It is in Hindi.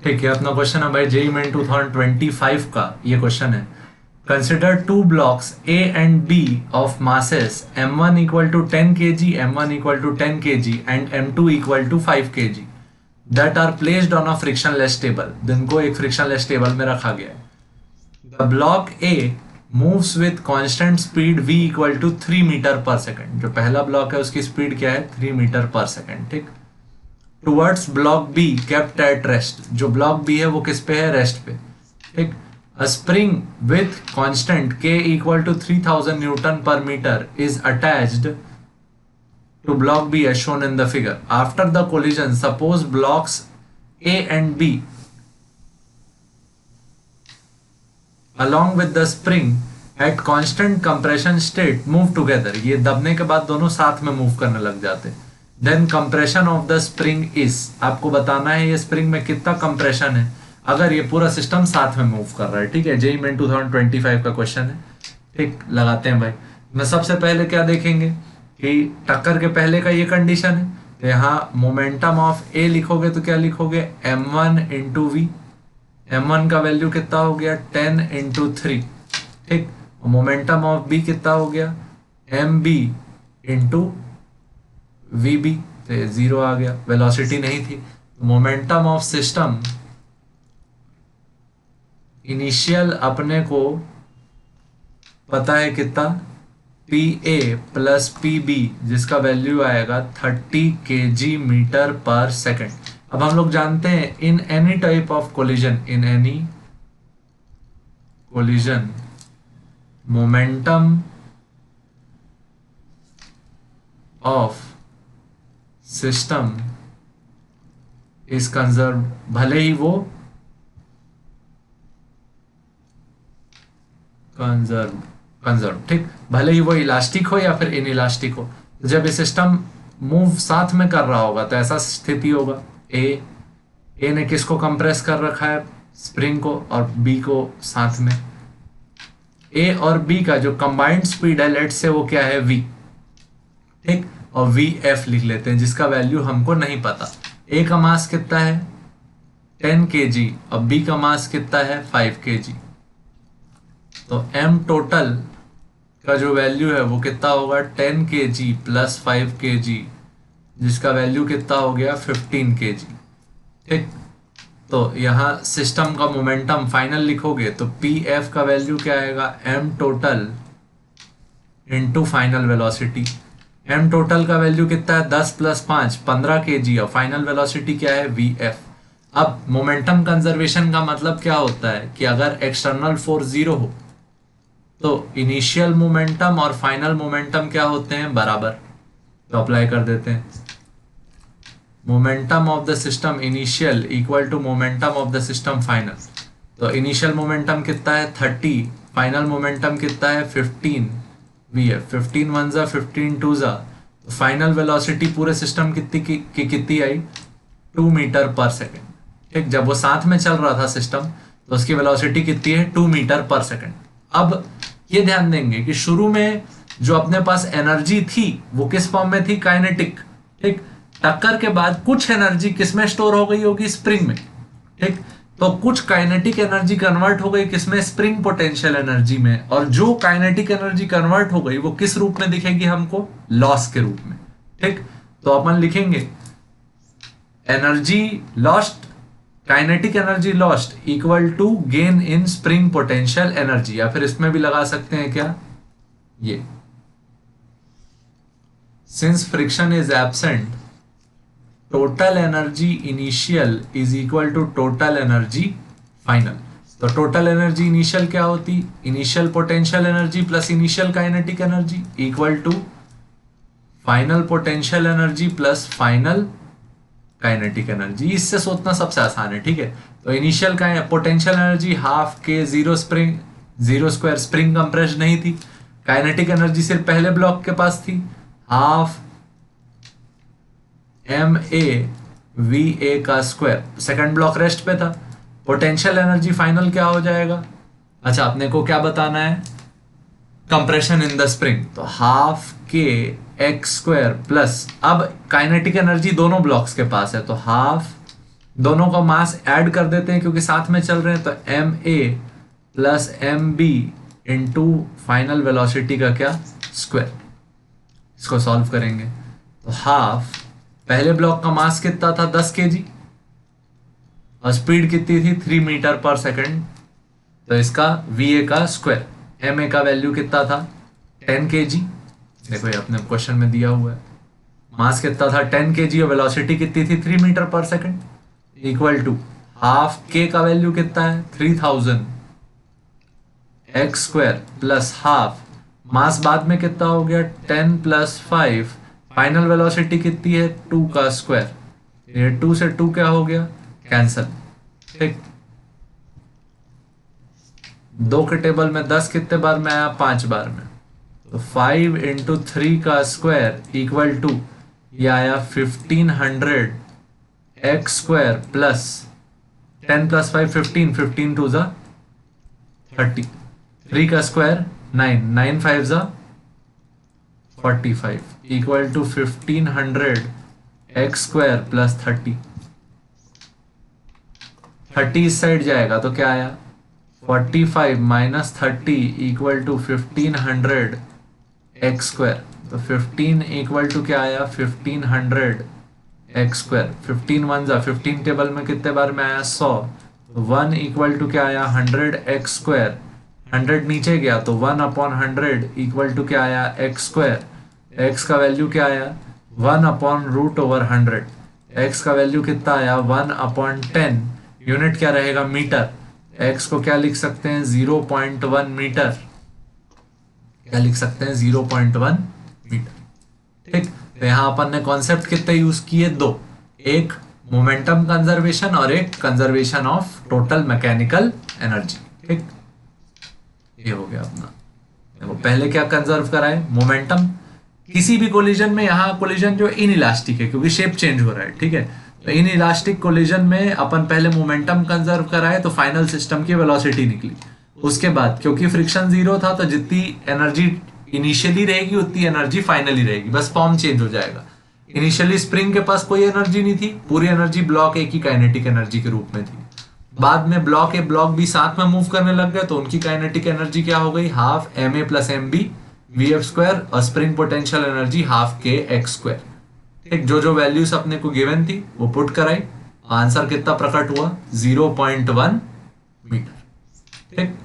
ठीक है, अपना क्वेश्चन है भाई जेई मेन 2025 का ये क्वेश्चन है। Consider two blocks A and B of masses m1 equal to 10 kg, m1 equal to 10 kg and m2 equal to 5 kg that are placed on a frictionless table. जिनको एक फ्रिक्शनलेस टेबल में रखा गया है। The block A moves with constant speed v equal to 3 meter per second. जो पहला ब्लॉक है उसकी स्पीड क्या है, 3 मीटर पर सेकंड। ठीक, towards block B kept at rest. जो ब्लॉक बी है वो किस पे है, रेस्ट पे। ठीक, a spring with constant k equal to 3000 newton per metre is attached to block B as shown in the figure. After the collision, suppose blocks A and B along with the spring at constant compression state move together. ये दबने के बाद दोनों साथ में मूव करने लग जाते। Then compression of the spring is, आपको बताना है ये स्प्रिंग में कितना कंप्रेशन है अगर ये पूरा सिस्टम साथ में मूव कर रहा है। ठीक है, जेई मेन 2025 का क्वेश्चन है। ठीक, लगाते हैं भाई। मैं सबसे पहले क्या देखेंगे कि टक्कर के पहले का ये कंडीशन है, तो यहाँ मोमेंटम ऑफ ए लिखोगे तो क्या लिखोगे, m1 इंटू वी। m1 का वैल्यू कितना हो गया, 10 इंटू 3। ठीक, मोमेंटम ऑफ बी कितना हो गया, mb इंटू वी बी, तो 0 आ गया, वेलोसिटी नहीं थी। मोमेंटम ऑफ सिस्टम इनिशियल अपने को पता है कितना, P A plus P B, जिसका वैल्यू आएगा 30 kg मीटर पर सेकेंड। अब हम लोग जानते हैं in any type of collision, in any collision momentum of system is conserve. भले ही वो कंजर्व, ठीक, भले ही वो इलास्टिक हो या फिर इनइलास्टिक हो। जब ये सिस्टम मूव साथ में कर रहा होगा तो ऐसा स्थिति होगा, ए ने किसको कंप्रेस कर रखा है, स्प्रिंग को, और बी को साथ में। ए और बी का जो कंबाइंड स्पीड है लेट से वो क्या है, वी। ठीक, और वी एफ लिख लेते हैं जिसका वैल्यू हमको नहीं पता। ए का मास कितना है 10 kg और बी का मास कितना है 5 kg। तो एम टोटल का जो वैल्यू है वो कितना होगा, 10 kg प्लस 5 kg, जिसका वैल्यू कितना हो गया 15 kg। ठीक, तो यहाँ सिस्टम का मोमेंटम फाइनल लिखोगे तो पी एफ का वैल्यू क्या आएगा, M total into final velocity. M total का वैल्यू कितना है 10 प्लस 5 15 kg और फाइनल वेलोसिटी क्या है वी एफ। अब मोमेंटम कंजर्वेशन का मतलब क्या होता है कि अगर एक्सटर्नल फोर्स 0 हो तो इनिशियल मोमेंटम और फाइनल मोमेंटम क्या होते हैं, बराबर। तो अप्लाई कर देते हैं, momentum of the system initial equal to momentum of the system final. तो इनिशियल मोमेंटम कितना है 30, फाइनल मोमेंटम कितना है 15 वी एफ। 15 1 जा 15 2 जा, तो फाइनल वेलोसिटी पूरे सिस्टम कितनी आई 2 मीटर पर सेकेंड। ठीक, जब वो साथ में चल रहा था सिस्टम तो उसकी वेलोसिटी कितनी है 2 मीटर पर सेकेंड। अब ये ध्यान देंगे कि शुरू में जो अपने पास एनर्जी थी वो किस फॉर्म में थी, काइनेटिक। ठीक, टक्कर के बाद कुछ एनर्जी किसमें स्टोर हो गई होगी, स्प्रिंग में। ठीक, तो कुछ काइनेटिक एनर्जी कन्वर्ट हो गई किसमें, स्प्रिंग पोटेंशियल एनर्जी में। और जो काइनेटिक एनर्जी कन्वर्ट हो गई वो किस रूप में दिखेगी हमको, लॉस के रूप में। ठीक, तो अपन लिखेंगे energy lost, kinetic energy lost equal to gain in spring potential energy, या फिर इसमें भी लगा सकते हैं क्या, ये since friction is absent total energy initial is equal to total energy final. तो टोटल एनर्जी इनिशियल क्या होती, initial potential energy plus initial kinetic energy equal to final potential energy plus final kinetic energy. इससे सोचना सबसे आसान है। ठीक है, तो इनिशियल का पोटेंशियल एनर्जी हाफ के 0 स्क्वायर, स्प्रिंग कंप्रेस नहीं थी। काइनेटिक एनर्जी सिर्फ पहले ब्लॉक के पास थी, half M A V A का स्क्वायर, सेकंड ब्लॉक रेस्ट पे था। पोटेंशियल एनर्जी फाइनल क्या हो जाएगा, अच्छा अपने को क्या बताना है, कंप्रेशन इन द स्प्रिंग, तो हाफ के एक्स स्क्वायर प्लस, अब काइनेटिक एनर्जी दोनों ब्लॉक्स के पास है तो हाफ दोनों का मास ऐड कर देते हैं क्योंकि साथ में चल रहे हैं, तो M A plus M B into final velocity का क्या स्क्वायर। इसको सॉल्व करेंगे तो हाफ, पहले ब्लॉक का मास कितना था 10 kg और स्पीड कितनी थी 3 मीटर पर सेकंड, तो इसका वी ए का स्क्वायर। एम ए का वैल्यू कितना था 10 kg, देखो ये अपने क्वेश्चन में दिया हुआ है, मास कितना था 10 kg और वेलोसिटी कितनी थी 3 meter per second, equal to half के का वैल्यू कितना है 3000 एक्स स्क्वायर प्लस हाफ, मास बाद में कितना हो गया 10 + 5, फाइनल वेलोसिटी कितनी है 2 का स्क्वायर, ये 2 से 2 क्या हो गया कैंसल। ठीक, 2 के टेबल में 10 कितने बार में आया 5 बार में, तो 5 × 3 का स्क्वायर इक्वल टू ये आया 1500 एक्स स्क्वायर प्लस 10 + 5 15, 15 × 2 = 30, 3 का square 9, 9 × 5 = 45 equal to 1500 X square plus 30। 30 इस साइड जाएगा तो क्या आया 45 - 30 इक्वल टू 1500 एक्स स्क्वायर, तो 15 इक्वल टू क्या आया 1500 एक्स स्क्वायर। 15 × 1 = 15 टेबल में कितने बार में आया 100, तो 1 इक्वल टू क्या आया 100 एक्स स्क्वायर, 100 नीचे गया तो 1/100 इक्वल टू क्या आया एक्स स्क्वायर। एक्स का वैल्यू क्या आया 1/√100, एक्स का वैल्यू कितना आया 1/10, यूनिट क्या रहेगा मीटर, एक्स को क्या लिख सकते हैं 0.1 मीटर, क्या लिख सकते हैं 0.1 मीटर। ठीक, तो यहाँ अपन ने कॉन्सेप्ट कितने यूज किए 2, एक मोमेंटम कंजर्वेशन और एक conservation of total mechanical energy. ठीक, ये हो गया अपना। देखो पहले क्या कंजर्व कराए मोमेंटम, किसी भी कोलिजन में, यहाँ कोलिजन जो इन इलास्टिक है क्योंकि शेप चेंज हो रहा है, ठीक है, तो इन इलास्टिक कोलिजन में अपन पहले मोमेंटम कंजर्व कराए तो फाइनल सिस्टम की वेलोसिटी निकली। उसके बाद क्योंकि फ्रिक्शन 0 था तो जितनी एनर्जी इनिशियली रहेगी उतनी एनर्जी फाइनली रहेगी, बस फॉर्म चेंज हो जाएगा। इनिशियली स्प्रिंग के पास कोई एनर्जी नहीं थी, पूरी एनर्जी ब्लॉक ए की काइनेटिक एनर्जी के रूप में थी। बाद में ब्लॉक ए ब्लॉक बी साथ में मूव करने लग गए तो उनकी काइनेटिक एनर्जी क्या हो गई half M A plus M B V F square और स्प्रिंग पोटेंशियल एनर्जी हाफ के एक्स स्क्वायर। ठीक, जो जो वैल्यूज अपने को गिवन थी वो पुट कराई, आंसर कितना प्रकट हुआ 0.1 मीटर। ठीक,